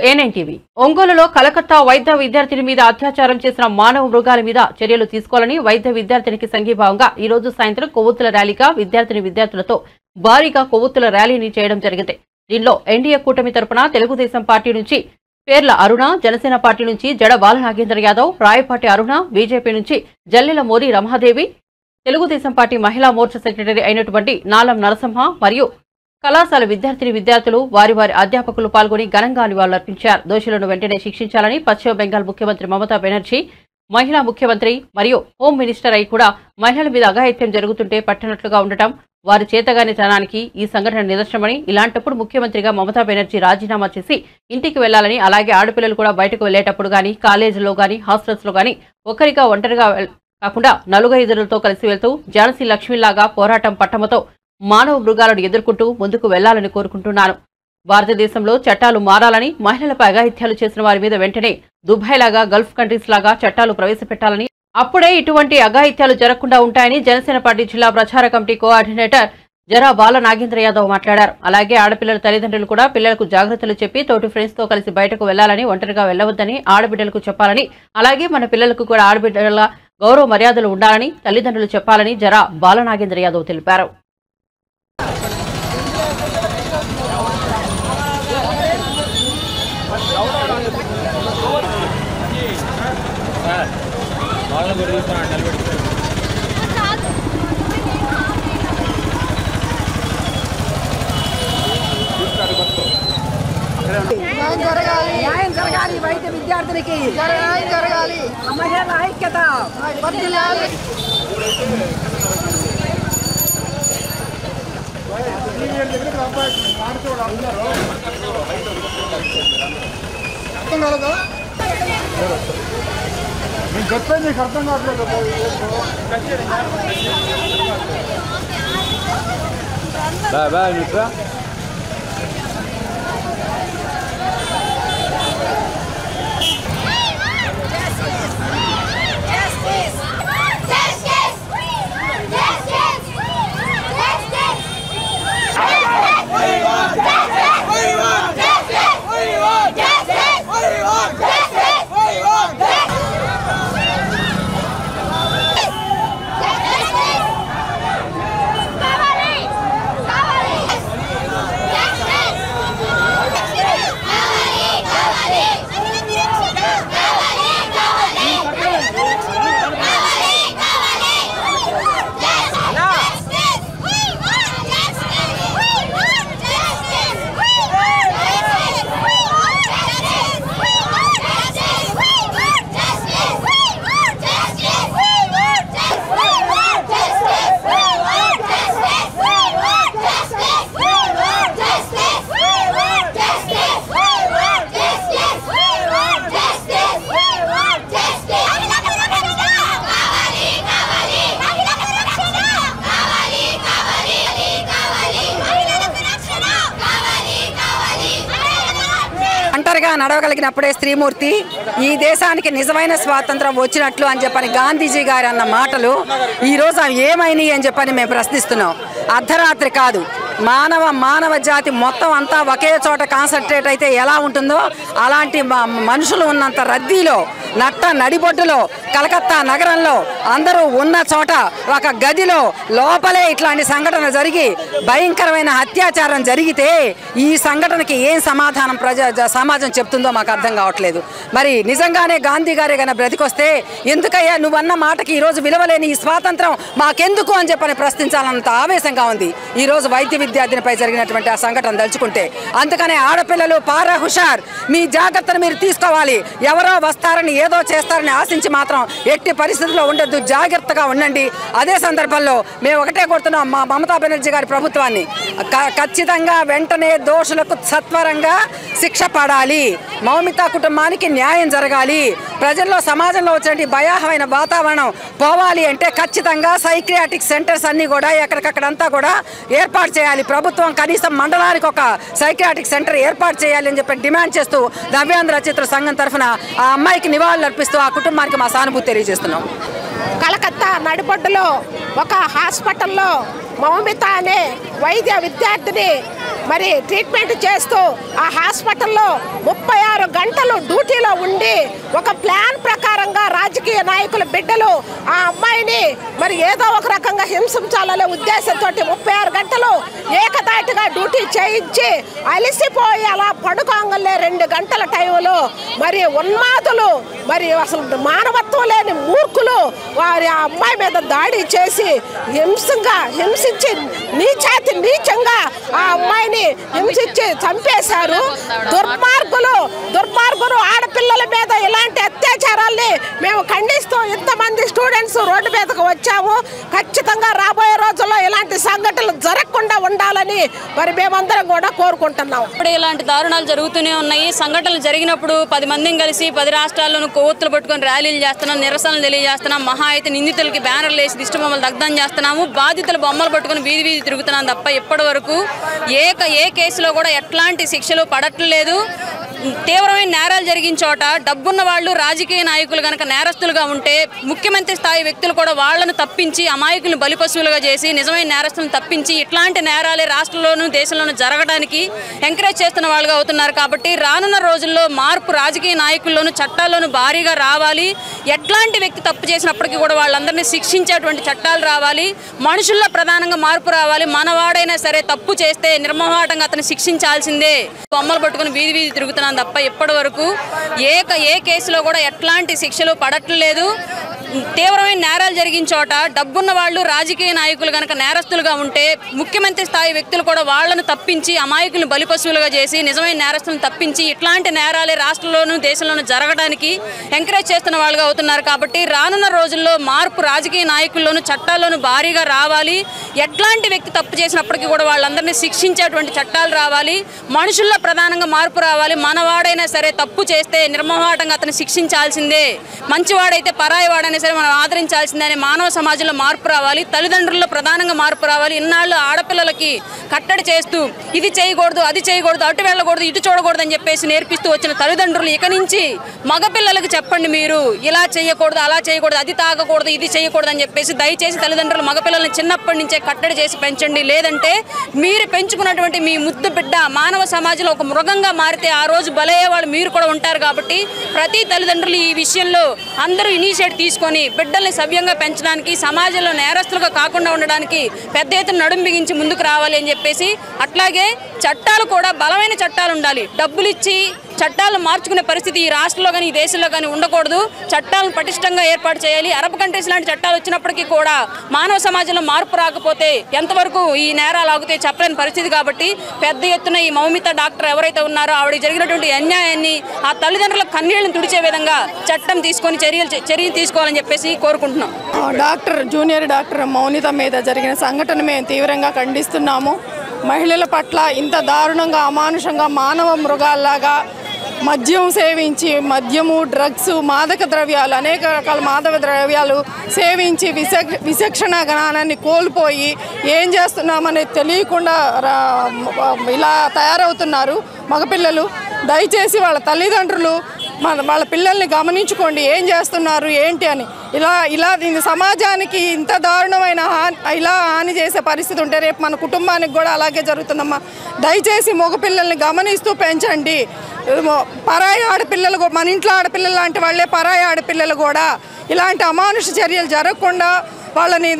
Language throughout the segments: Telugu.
A9 TV. ఒంగోలులో కలకత్తా వైద్య విద్యార్థిని మీద అత్యాచారం చేసిన మానవ మృగాల మీద చర్యలు తీసుకోవాలని వైద్య విద్యార్థినికి సంఘీభావంగా ఈ రోజు సాయంత్రం కొవ్వొత్తుల ర్యాలీగా విద్యార్థులతో భారీగా కొవ్వొత్తుల ర్యాలీని చేయడం జరిగింది. దీనిలో ఎన్డీఏ కూటమి తరపున తెలుగుదేశం పార్టీ నుంచి పేర్ల అరుణ, జనసేన పార్టీ నుంచి జడ బాల నాగేంద్ర యాదవ్, రాయపాటి అరుణ, బీజేపీ నుంచి జల్లెల మోరి రమాదేవి, తెలుగుదేశం పార్టీ మహిళా మోర్చా సెక్రటరీ అయినటువంటి నాలం నరసింహ మరియు కళాశాల విద్యార్థులు వారి అధ్యాపకులు పాల్గొని ఘనంగా నివాళులర్పించారు. దోషులను వెంటనే శిక్షించాలని పశ్చిమ బెంగాల్ ముఖ్యమంత్రి మమతా బెనర్జీ, మహిళా ముఖ్యమంత్రి మరియు హోం మినిస్టర్ అయి కూడా మహిళల మీద అఘాయిత్యం జరుగుతుంటే పట్టనట్లుగా ఉండటం వారి చేతగానితనానికి ఈ సంఘటన నిదర్శనమని, ఇలాంటప్పుడు ముఖ్యమంత్రిగా మమతా బెనర్జీ రాజీనామా చేసి ఇంటికి వెళ్లాలని, అలాగే ఆడపిల్లలు కూడా బయటకు వెళ్లేటప్పుడు గానీ, కాలేజీలో గానీ, హాస్టల్స్ లో గానీ ఒంటరిగా కాకుండా నలుగురితో కలిసి వెళ్తూ ఝాన్సీ లక్ష్మిలాగా పోరాటం పట్టమతో మానవ మృగాలను ఎదుర్కొంటూ ముందుకు వెళ్లాలని కోరుకుంటున్నాను. భారతదేశంలో చట్టాలు మారాలని, మహిళలపై అఘాయిత్యాలు చేసిన వారి మీద వెంటనే దుబాయ్ లాగా, గల్ఫ్ కంట్రీస్ లాగా చట్టాలు ప్రవేశపెట్టాలని, అప్పుడే ఇటువంటి అఘాయిత్యాలు జరగకుండా ఉంటాయని జనసేన పార్టీ జిల్లా ప్రచార కమిటీ కోఆర్డినేటర్ జడ బాల నాగేంద్ర యాదవ్ మాట్లాడారు. అలాగే ఆడపిల్లల తల్లిదండ్రులు కూడా పిల్లలకు జాగ్రత్తలు చెప్పి తోటి ఫ్రెండ్స్ తో కలిసి బయటకు వెళ్లాలని, ఒంటరిగా వెళ్లవద్దని ఆడబిడ్డలకు చెప్పాలని, అలాగే మన పిల్లలకు కూడా ఆడబిడ్డల గౌరవ మర్యాదలు ఉండాలని తల్లిదండ్రులు చెప్పాలని జడ బాల నాగేంద్ర యాదవ్ తెలిపారు. న్యాయం జరగాలి, వైద్య విద్యార్థులకి న్యాయం జరగాలి, మహిళల ఐక్యత వర్ధిల్లాలి. నేను చెప్పేది నీకు అర్థం కావట్లేదు. ఒంటరిగా నడవగలిగినప్పుడే స్త్రీమూర్తి, ఈ దేశానికి నిజమైన స్వాతంత్రం వచ్చినట్లు అని చెప్పని గాంధీజీ గారు అన్న మాటలు ఈరోజు అవి ఏమైనాయి అని చెప్పని మేము ప్రశ్నిస్తున్నాం. అర్ధరాత్రి కాదు, మానవ జాతి మొత్తం అంతా ఒకే చోట కాన్సన్ట్రేట్ అయితే ఎలా ఉంటుందో అలాంటి మనుషులు ఉన్నంత రద్దీలో, నడిబొడ్డులో, కలకత్తా నగరంలో అందరూ ఉన్న చోట ఒక గదిలో లోపలే ఇట్లాంటి సంఘటన జరిగి భయంకరమైన అత్యాచారం జరిగితే ఈ సంఘటనకి ఏం సమాధానం సమాజం చెప్తుందో మాకు అర్థం కావట్లేదు. మరి నిజంగానే గాంధీ గారే కన్నా బ్రతికొస్తే ఎందుకయ్యా నువ్వన్న మాటకి ఈరోజు విలువలేని ఈ స్వాతంత్రం మాకెందుకు అని చెప్పని ప్రశ్నించాలన్నంత ఆవేశంగా ఉంది ఈరోజు వైద్య విద్యార్థినిపై జరిగినటువంటి ఆ సంఘటన తలుచుకుంటే. అందుకనే ఆడపిల్లలు పారా హుషార్, మీ జాగ్రత్తను మీరు తీసుకోవాలి. ఎవరో వస్తారని ఏదో చేస్తారని ఆశించి మాత్రం ఎట్టి పరిస్థితుల్లో ఉండొద్దు, జాగ్రత్తగా ఉండండి. అదే సందర్భంలో మేము ఒకటే కోరుతున్నాం మా మమతా బెనర్జీ గారి ప్రభుత్వాన్ని, ఖచ్చితంగా వెంటనే దోషులకు సత్వరంగా శిక్ష పడాలి, మౌమిత కుటుంబానికి న్యాయం జరగాలి. ప్రజల్లో సమాజంలో వచ్చినటువంటి భయాహమైన వాతావరణం పోవాలి అంటే ఖచ్చితంగా సైక్రియాటిక్ సెంటర్స్ అన్నీ కూడా ఎక్కడికక్కడంతా కూడా ఏర్పాటు చేయాలి. ప్రభుత్వం కనీసం మండలానికి ఒక సైక్రియాటిక్ సెంటర్ ఏర్పాటు చేయాలి అని చెప్పి డిమాండ్ చేస్తూ నవ్యాంధ్ర చిత్ర సంఘం తరఫున ఆ అమ్మాయికి నివాళులు అర్పిస్తూ ఆ కుటుంబానికి మా సానుభూతి తెలియజేస్తున్నాం. కలకత్తా నడిబొడ్డులో ఒక హాస్పిటల్లో మౌమిత అనే వైద్య విద్యార్థిని మరి ట్రీట్మెంట్ చేస్తూ ఆ హాస్పిటల్లో 36 గంటలు డ్యూటీలో ఉండి ఒక ప్లాన్ ప్రకారంగా రాజకీయ నాయకుల బిడ్డలు ఆ అమ్మాయిని మరి ఏదో ఒక రకంగా హింసించాలనే ఉద్దేశంతో 36 గంటలు ఏకదాటిగా డ్యూటీ చేయించి అలసిపోయి అలా పడుకోంగలే 2 గంటల టైంలో మరి ఉన్మాదులు మరి అసలు మానవత్వం లేని మూర్ఖులు వారి ఆ అమ్మాయి మీద దాడి చేసి హింసించి నీచంగా ఆ అమ్మాయిని హింసించి చంపేశారు. దుర్మార్గులు ఆడపిల్లల మీద ఇలాంటి అత్యాచారాల్ని మేము ఖండిస్తూ ఇంతమంది స్టూడెంట్స్ రోడ్డు మీదకు వచ్చాము. ఖచ్చితంగా రాబోయే రోజుల్లో ఇలాంటి సంఘటనలు జరగకుండా ఉండాలని మరి మేమందరం కూడా కోరుకుంటున్నాం. ఇప్పుడు ఇలాంటి దారుణాలు జరుగుతూనే ఉన్నాయి. సంఘటనలు జరిగినప్పుడు 10 మందిని కలిసి 10 రాష్ట్రాల్లోనూ కొవ్వొత్తులు పట్టుకొని ర్యాలీలు చేస్తున్నాం, నిరసనలు తెలియజేస్తున్నాం. మహా అయితే నిందితులకి బ్యానర్లు వేసి దిష్టిబొమ్మలు దగ్ధం చేస్తున్నాము, బాధితులు బొమ్మలు పట్టుకుని వీధి తిరుగుతున్నాం తప్ప ఇప్పటి వరకు ఏ కేసులో కూడా ఎట్లాంటి శిక్షలు పడట్లేదు. తీవ్రమైన నేరాలు జరిగిన చోట డబ్బున్న వాళ్ళు రాజకీయ నాయకులు కనుక నేరస్తులుగా ఉంటే ముఖ్యమంత్రి స్థాయి వ్యక్తులు కూడా వాళ్లను తప్పించి అమాయకులను బలిపశువులుగా చేసి నిజమైన నేరస్తులను తప్పించి ఇట్లాంటి నేరాలే రాష్ట్రంలోనూ దేశంలోనూ జరగడానికి ఎంకరేజ్ చేస్తున్న వాళ్ళుగా అవుతున్నారు. కాబట్టి రానున్న రోజుల్లో మార్పు రాజకీయ నాయకుల్లోనూ చట్టాల్లోనూ భారీగా రావాలి. ఎట్లాంటి వ్యక్తి తప్పు చేసినప్పటికీ కూడా వాళ్ళందరినీ శిక్షించేటువంటి చట్టాలు రావాలి. మనుషుల్లో ప్రధానంగా మార్పు రావాలి. మనవాడైనా సరే తప్పు చేస్తే నిర్మోహాటంగా అతను శిక్షించాల్సిందే. బొమ్మలు పట్టుకుని వీధి తిరుగుతున్నాం తప్ప ఇప్పటి వరకు ఏ కేసులో కూడా ఎట్లాంటి శిక్షలు పడట్లేదు. తీవ్రమైన నేరాలు జరిగిన చోట డబ్బున్న వాళ్ళు రాజకీయ నాయకులు కనుక నేరస్తులుగా ఉంటే ముఖ్యమంత్రి స్థాయి వ్యక్తులు కూడా వాళ్లను తప్పించి అమాయకులను బలిపశువులుగా చేసి నిజమైన నేరస్తులను తప్పించి ఇట్లాంటి నేరాలే రాష్ట్రంలోనూ దేశంలోనూ జరగడానికి ఎంకరేజ్ చేస్తున్న వాళ్ళుగా అవుతున్నారు. కాబట్టి రానున్న రోజుల్లో మార్పు రాజకీయ నాయకుల్లోనూ చట్టాల్లోనూ భారీగా రావాలి. ఎట్లాంటి వ్యక్తి తప్పు చేసినప్పటికీ కూడా వాళ్ళందరినీ శిక్షించేటువంటి చట్టాలు రావాలి. మనుషుల్లో ప్రధానంగా మార్పు రావాలి. మనవాడైనా సరే తప్పు చేస్తే నిర్మోహాటంగా అతను శిక్షించాల్సిందే. మంచివాడైతే పరాయి వాడైనా సరే మనం ఆదరించాల్సిందే అనే మానవ సమాజంలో మార్పు రావాలి. తల్లిదండ్రుల్లో ప్రధానంగా మార్పు రావాలి. ఇన్నాళ్ళు ఆడపిల్లలకి కట్టడి చేస్తూ ఇది చేయకూడదు, అది చేయకూడదు, అటు వెళ్ళకూడదు, ఇటు చూడకూడదు అని చెప్పేసి నేర్పిస్తూ వచ్చిన తల్లిదండ్రులు ఇక నుంచి మగపిల్లలకు చెప్పండి, మీరు ఇలా చేయకూడదు, అలా చేయకూడదు, అది తాగకూడదు, ఇది చేయకూడదు అని చెప్పేసి దయచేసి తల్లిదండ్రులు మగపిల్లల్ని చిన్నప్పటి నుంచే కట్టడి చేసి పెంచండి. లేదంటే మీరు పెంచుకున్నటువంటి మీ ముద్దు బిడ్డ మానవ సమాజంలో ఒక మృగంగా మారితే ఆ రోజు బలయ్యే వాళ్ళు మీరు కూడా ఉంటారు. కాబట్టి ప్రతి తల్లిదండ్రులు ఈ విషయంలో అందరూ ఇనిషియేట్ తీసుకొని బిడ్డల్ని సవ్యంగా పెంచడానికి సమాజంలో నేరస్తులుగా కాకుండా ఉండడానికి పెద్ద ఎత్తున నడుం బిగించి ముందుకు రావాలి అని చెప్పేసి, అట్లాగే చట్టాలు కూడా బలమైన చట్టాలు ఉండాలి. డబ్బులు ఇచ్చి చట్టాలను మార్చుకునే పరిస్థితి ఈ రాష్ట్రంలో కానీ ఈ దేశంలో కానీ ఉండకూడదు. చట్టాలను పటిష్టంగా ఏర్పాటు చేయాలి. అరబ్ కంట్రీస్ లాంటి చట్టాలు వచ్చినప్పటికీ కూడా మానవ సమాజంలో మార్పు రాకపోతే ఎంతవరకు ఈ నేరాలు ఆగితే చెప్పలేని పరిస్థితి. కాబట్టి పెద్ద ఎత్తున ఈ మౌమిత డాక్టర్ ఎవరైతే ఉన్నారో ఆవిడకి జరిగినటువంటి అన్యాయాన్ని ఆ తల్లిదండ్రుల కన్నీళ్లను తుడిచే విధంగా చట్టం తీసుకొని చర్యలు తీసుకోవాలని చెప్పేసి కోరుకుంటున్నాం. జూనియర్ డాక్టర్ మౌనిత మీద జరిగిన సంఘటన మేము తీవ్రంగా ఖండిస్తున్నాము. మహిళల పట్ల ఇంత దారుణంగా అమానుషంగా మానవ మృగాల్లాగా మద్యం సేవించి మద్యము, డ్రగ్స్, మాదక ద్రవ్యాలు, అనేక రకాల మాదక ద్రవ్యాలు సేవించి విచక్షణ జ్ఞానాన్ని కోల్పోయి ఏం చేస్తున్నామనేది తెలియకుండా ఇలా తయారవుతున్నారు మగపిల్లలు. దయచేసి వాళ్ళ తల్లిదండ్రులు వాళ్ళ పిల్లల్ని గమనించుకోండి, ఏం చేస్తున్నారు ఏంటి అని. ఇలా దీని సమాజానికి ఇంత దారుణమైన ఇలా హాని చేసే పరిస్థితి ఉంటే రేపు మన కుటుంబానికి కూడా అలాగే జరుగుతుందమ్మా. దయచేసి మగపిల్లల్ని గమనిస్తూ పెంచండి. పరాయి ఆడపిల్లలు, మన ఇంట్లో ఆడపిల్లలు లాంటి వాళ్ళే పరాయి ఆడపిల్లలు కూడా ఇలాంటి అమానుష చర్యలు జరగకుండా వాళ్ళని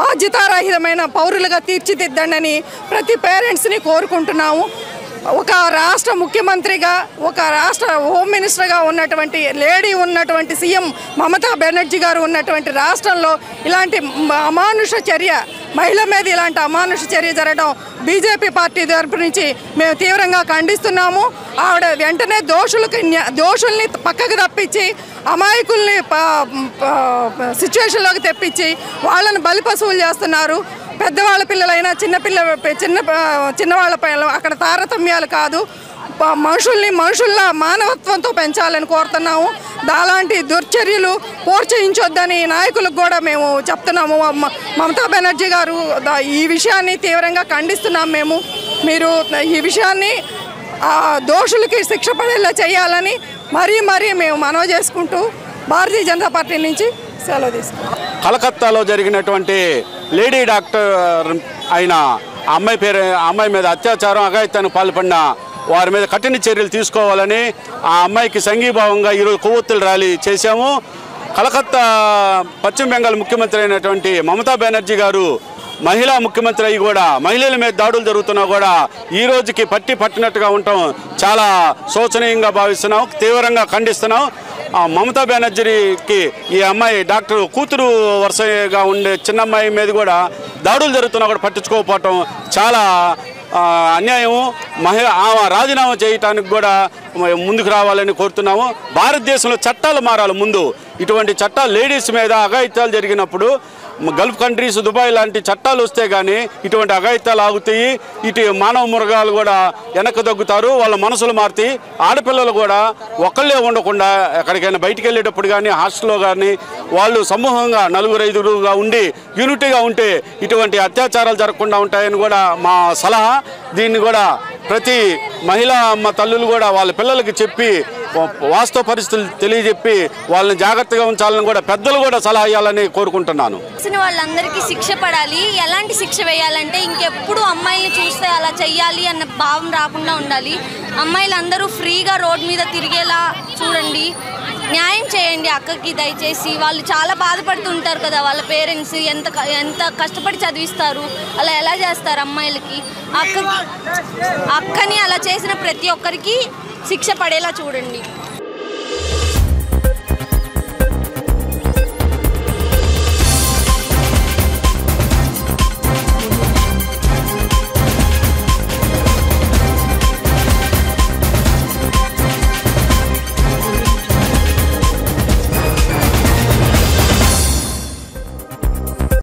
బాధ్యతారహితమైన పౌరులుగా తీర్చిదిద్దండి ప్రతి పేరెంట్స్ని కోరుకుంటున్నాము. ఒక రాష్ట్ర ముఖ్యమంత్రిగా, ఒక రాష్ట్ర హోమ్ మినిస్టర్గా ఉన్నటువంటి లేడీ ఉన్నటువంటి సీఎం మమతా బెనర్జీ గారు ఉన్నటువంటి రాష్ట్రంలో ఇలాంటి అమానుష చర్య, మహిళ మీద ఇలాంటి అమానుష చర్య జరగడం బీజేపీ పార్టీ తరపు నుంచి మేము తీవ్రంగా ఖండిస్తున్నాము. ఆవిడ వెంటనే దోషుల్ని పక్కకు తప్పించి అమాయకుల్ని సిచ్యువేషన్లోకి తెప్పించి వాళ్ళని బలిపశువులు చేస్తున్నారు. పెద్దవాళ్ళ పిల్లలైనా చిన్నవాళ్ళ పిల్లలు అక్కడ తారతమ్యాలు కాదు, మనుషుల్లా మానవత్వంతో పెంచాలని కోరుతున్నాము. అలాంటి దుర్చర్యలు ప్రోత్సహించొద్దని నాయకులకు కూడా మేము చెప్తున్నాము. మమతా బెనర్జీ గారు ఈ విషయాన్ని తీవ్రంగా ఖండిస్తున్నాము. మీరు ఈ విషయాన్ని దోషులకి శిక్ష పడేలా చేయాలని మరీ మేము మనవి చేసుకుంటూ భారతీయ జనతా పార్టీ నుంచి సెలవు తీసుకుంటాం. కలకత్తాలో జరిగినటువంటి లేడీ డాక్టర్ అయిన ఆ అమ్మాయి మీద అత్యాచారం అఘాయిత్యానికి పాల్పడిన వారి మీద కఠిన చర్యలు తీసుకోవాలని ఆ అమ్మాయికి సంఘీభావంగా ఈరోజు కొవ్వొత్తుల ర్యాలీ చేశాము. కలకత్తా పశ్చిమ బెంగాల్ ముఖ్యమంత్రి అయినటువంటి మమతా బెనర్జీ గారు మహిళా ముఖ్యమంత్రి అయ్యి కూడా మహిళల మీద దాడులు జరుగుతున్నా కూడా ఈ రోజుకి పట్టినట్టుగా ఉండటం చాలా శోచనీయంగా భావిస్తున్నాం, తీవ్రంగా ఖండిస్తున్నాం. మమతా బెనర్జీకి ఈ అమ్మాయి డాక్టర్ కూతురు వరుసగా ఉండే చిన్న అమ్మాయి మీద కూడా దాడులు జరుగుతున్నా కూడా పట్టించుకోకపోవటం చాలా అన్యాయము. ఆమె రాజీనామా చేయటానికి కూడా ముందుకు రావాలని కోరుతున్నాము. భారతదేశంలో చట్టాలు మారాలి. ముందు ఇటువంటి చట్టాలు లేడీస్ మీద అఘాయిత్యాలు జరిగినప్పుడు గల్ఫ్ కంట్రీస్ దుబాయ్ లాంటి చట్టాలు వస్తే కానీ ఇటువంటి అఘాయిత్యాలు ఆగుతాయి. ఇటు మానవ మృగాలు కూడా వెనక్కి తగ్గుతారు, వాళ్ళ మనసులు మారుతాయి. ఆడపిల్లలు కూడా ఒక్కళ్ళే ఉండకుండా ఎక్కడికైనా బయటికి వెళ్ళేటప్పుడు కానీ హాస్టల్లో కానీ వాళ్ళు సమూహంగా 4-5గా ఉండి యూనిటీగా ఉంటే ఇటువంటి అత్యాచారాలు జరగకుండా ఉంటాయని కూడా మా సలహా. దీన్ని కూడా ప్రతి మహిళా అమ్మ తల్లులు కూడా వాళ్ళ పిల్లలకి చెప్పి వాస్తవ పరిస్థితులు తెలియజెప్పి వాళ్ళని జాగ్రత్తగా ఉంచాలని కూడా పెద్దలు కూడా సలహా ఇవ్వాలని కోరుకుంటున్నాను. వాళ్ళందరికీ శిక్ష పడాలి. ఎలాంటి శిక్ష వేయాలంటే ఇంకెప్పుడు అమ్మాయిల్ని చూస్తే అలా చెయ్యాలి అన్న భావం రాకుండా ఉండాలి. అమ్మాయిలందరూ ఫ్రీగా రోడ్ మీద తిరిగేలా చూడండి. న్యాయం చేయండి అక్కకి దయచేసి. వాళ్ళు చాలా బాధపడుతుంటారు కదా, వాళ్ళ పేరెంట్స్ ఎంత కష్టపడి చదివిస్తారు, అలా ఎలా చేస్తారు అమ్మాయిలకి. అక్కని అలా చేసిన ప్రతి ఒక్కరికి శిక్ష పడేలా చూడండి.